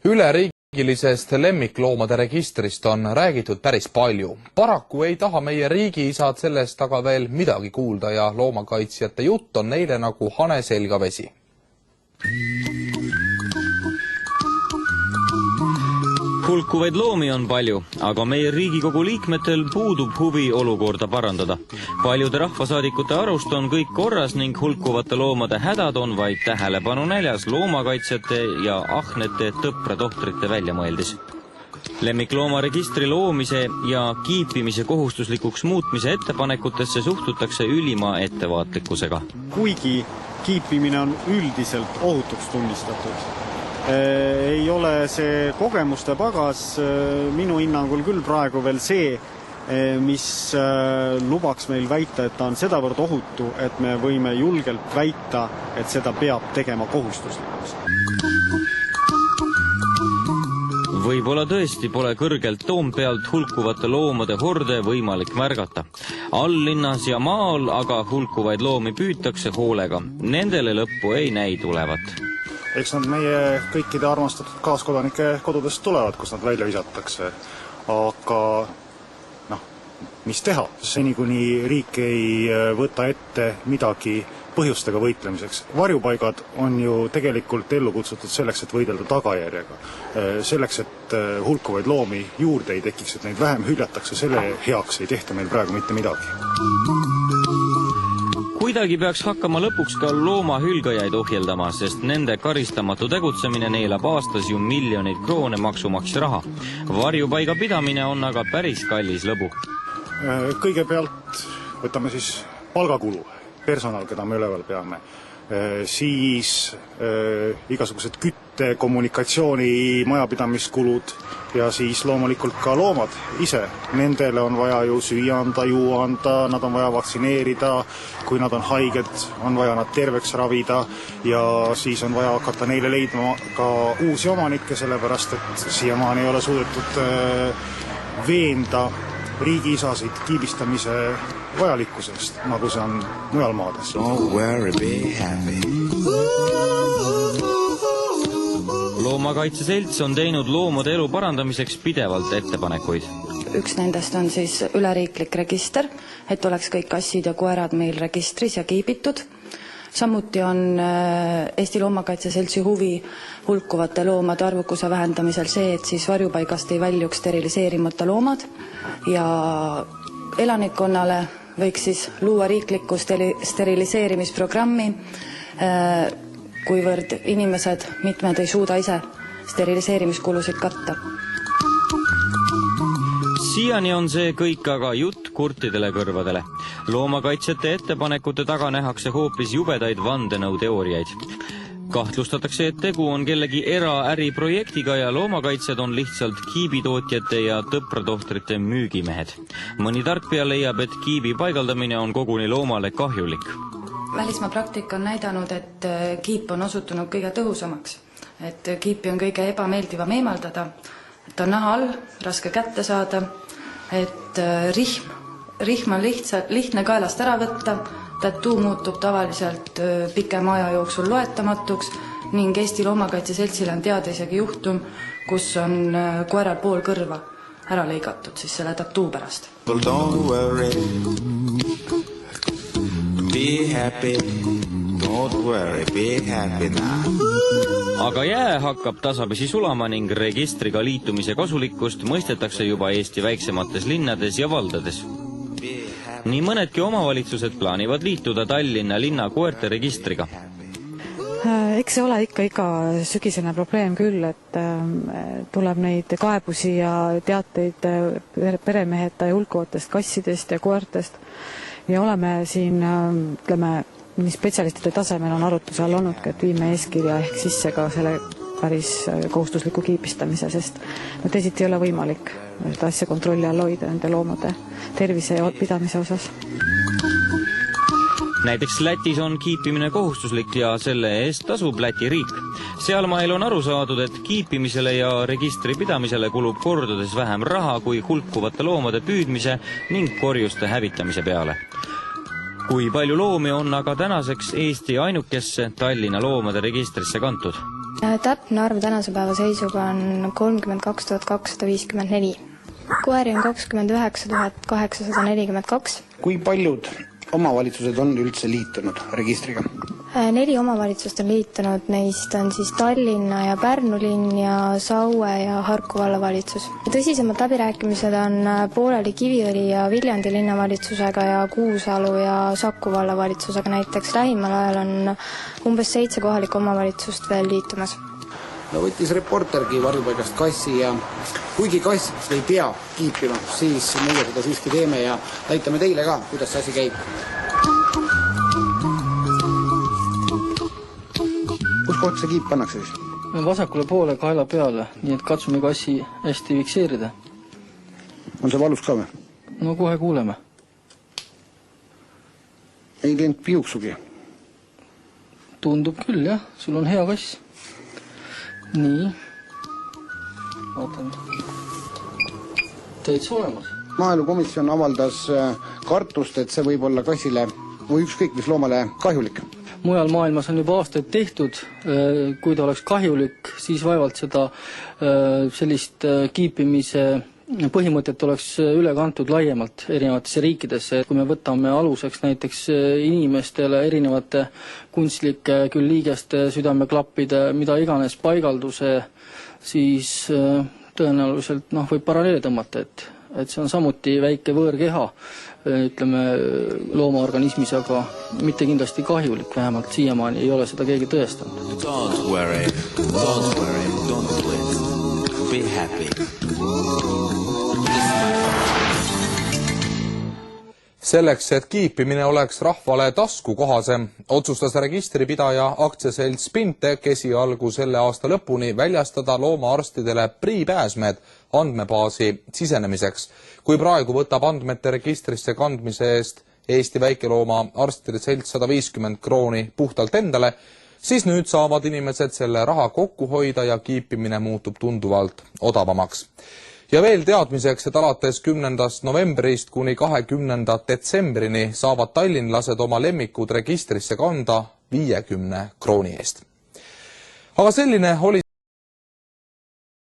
Üleriigilisest lemmikloomade registrist on räägitud päris palju. Paraku ei taha meie riigiisad sellest aga veel midagi kuulda ja loomakaitsjate jutt on neile nagu hane selga vesi. Hulkuvaid loomi on palju, aga meie Riigikogu liikmetel puudub huvi olukorda parandada. Paljude rahvasaadikute arust on kõik korras ning hulkuvate loomade hädad on vaid tähelepanu näljas loomakaitsjate ja ahnete tõpratohtrite väljamõeldis. Lemmikloomaregistri loomise ja kiipimise kohustuslikuks muutmise ettepanekutesse suhtutakse ülima ettevaatlikkusega. Kuigi kiipimine on üldiselt ohutuks tunnistatud, ei ole see kogemuste pagas minu hinnangul küll praegu veel see, mis lubaks meil väita, et ta on sedavõrd ohutu, et me võime julgelt väita, et seda peab tegema kohustuslikuks. Võib-olla tõesti pole kõrgelt Toompealt hulkuvate loomade horde võimalik märgata. Alllinnas ja maal aga hulkuvaid loomi püütakse hoolega. Nendele lõppu ei näi tulevat. Eks nad meie kõikide armastatud kaaskodanike kodudest tulevad, kus nad välja visatakse. Aga mis teha? Seni kuni riik ei võta ette midagi põhjustega võitlemiseks. Varjupaigad on ju tegelikult ellu kutsutud selleks, et võidelda tagajärjega. Selleks, et hulkuvaid loomi juurde ei tekiks, et neid vähem hüljatakse, selle heaks ei tehta meil praegu mitte midagi. Kuidagi peaks hakkama lõpuks ka loomahülgajaid ohjeldama, sest nende karistamatu tegutsemine neelab aastas ju miljoneid kroone maksumaksja raha. Varjupaiga pidamine on aga päris kallis lõbu. Kõigepealt võtame siis palgakulu, personal, keda me üleval peame. Siis igasugused kütte, kommunikatsiooni, majapidamiskulud ja siis loomulikult ka loomad ise. Nendele on vaja ju süüa anda, juua anda, nad on vaja vaktsineerida, kui nad on haiged, on vaja nad terveks ravida ja siis on vaja hakata neile leidma ka uusi omanikke, sellepärast et siiamaani ei ole suudetud veenda riigiisasid kiibistamise vajalikkusest, nagu see on mujal maades. Loomakaitseselts on teinud loomade elu parandamiseks pidevalt ettepanekuid. Üks nendest on siis üleriiklik register, et oleks kõik kassid ja koerad meil registris ja kiibitud. Samuti on Eesti Loomakaitseseltsi huvi hulkuvate loomade arvukuse vähendamisel see, et siis varjupaigast ei väljuks steriliseerimata loomad ja elanikkonnale võiks siis luua riiklikku steriliseerimisprogrammi, kuivõrd inimesed mitmed ei suuda ise steriliseerimiskulusid katta. Siiani on see kõik aga jutt kurtidele kõrvadele. Loomakaitsjate ettepanekute taga nähakse hoopis jubedaid vandenõuteooriaid. Kahtlustatakse, et tegu on kellegi eraäriprojektiga ja loomakaitsjad on lihtsalt kiibitootjate ja tõpratohtrite müügimehed. Mõni tarkpea leiab, et kiibi paigaldamine on koguni loomale kahjulik. Välismaa praktika on näidanud, et kiip on osutunud kõige tõhusamaks. Et kiipi on kõige ebameeldivam eemaldada, et on naha all, raske kätte saada, et rihm on lihtne kaelast ära võtta, tattoo muutub tavaliselt pikema aja jooksul loetamatuks ning Eesti Loomakaitseseltsile on teada isegi juhtum, kus on koeral pool kõrva ära lõigatud siis selle tattoo pärast. Don't worry, be happy, don't worry, be happy now. Aga jää hakkab tasapisi sulama ning registriga liitumise kasulikkust mõistetakse juba Eesti väiksemates linnades ja valdades. Nii mõnedki omavalitsused plaanivad liituda Tallinna linna koerte registriga. Eks see ole ikka iga sügisene probleem küll, et tuleb neid kaebusi ja teateid peremeheta ja hulkuvatest kassidest ja koertest ja oleme siin, ütleme, nii spetsialistide tasemel on arutluse all olnudki, et viime eeskirja ehk sisse ka selle päris kohustusliku kiibistamise, sest teisiti ei ole võimalik seda asja kontrolli all hoida nende loomade tervise ja pidamise osas. Näiteks Lätis on kiipimine kohustuslik ja selle eest tasub Läti riik. Sealmail on aru saadud, et kiipimisele ja registri pidamisele kulub kordades vähem raha kui hulkuvate loomade püüdmise ning korjuste hävitamise peale. Kui palju loomi on aga tänaseks Eesti ainukesse Tallinna loomade registrisse kantud? Täpne arv tänase päeva seisuga on 32 254. Koeri on 29 842. Kui paljud omavalitsused on üldse liitunud registriga? 4 omavalitsust on liitunud, neist on siis Tallinna ja Pärnu linn ja Saue ja Harku vallavalitsus. Tõsisemad läbirääkimised on pooleli Kiviõli ja Viljandi linnavalitsusega ja Kuusalu ja Saku vallavalitsusega näiteks. Lähimal ajal on umbes 7 kohalikku omavalitsust veel liitumas. No võttis reportergi varjupaigast kassi ja kuigi kass ei pea kiipima, siis meie seda siiski teeme ja näitame teile ka, kuidas see asi käib. Kus kohta see kiip pannakse siis? Vasakule poole kaela peale, nii et katsume kassi hästi fikseerida. On see valus ka või? No kohe kuuleme. Ei teinud piuksugi? Tundub küll, jah. Sul on hea kass. Nii. Vaatame. Täitsa olemas. Maaelukomisjon avaldas kartust, et see võib olla kassile või ükskõik mis loomale kahjulik. Mujal maailmas on juba aastaid tehtud. Kui ta oleks kahjulik, siis vaevalt seda sellist kiipimise põhimõtet oleks üle kantud laiemalt erinevatesse riikidesse. Kui me võtame aluseks näiteks inimestele erinevate kunstlike küll liigeste, südameklappide, mida iganes paigalduse, siis tõenäoliselt võib paralleele tõmmata, et see on samuti väike võõrkeha, ütleme loomaorganismis, aga mitte kindlasti kahjulik, vähemalt siiamaani ei ole seda keegi tõestanud. Don't worry, don't do it. Be happy. Selleks, et kiipimine oleks rahvale taskukohasem, otsustas registripidaja aktsiaselts Spintec esialgu selle aasta lõpuni väljastada loomaarstidele priipääsmed andmebaasi sisenemiseks. Kui praegu võtab andmete registrisse kandmise eest Eesti väikelooma arstide selts 150 krooni puhtalt endale, siis nüüd saavad inimesed selle raha kokku hoida ja kiipimine muutub tunduvalt odavamaks. Ja veel teadmiseks, et alates 10. novembrist kuni 20. detsembrini saavad tallinlased oma lemmikud registrisse kanda 50 krooni eest. Aga selline oli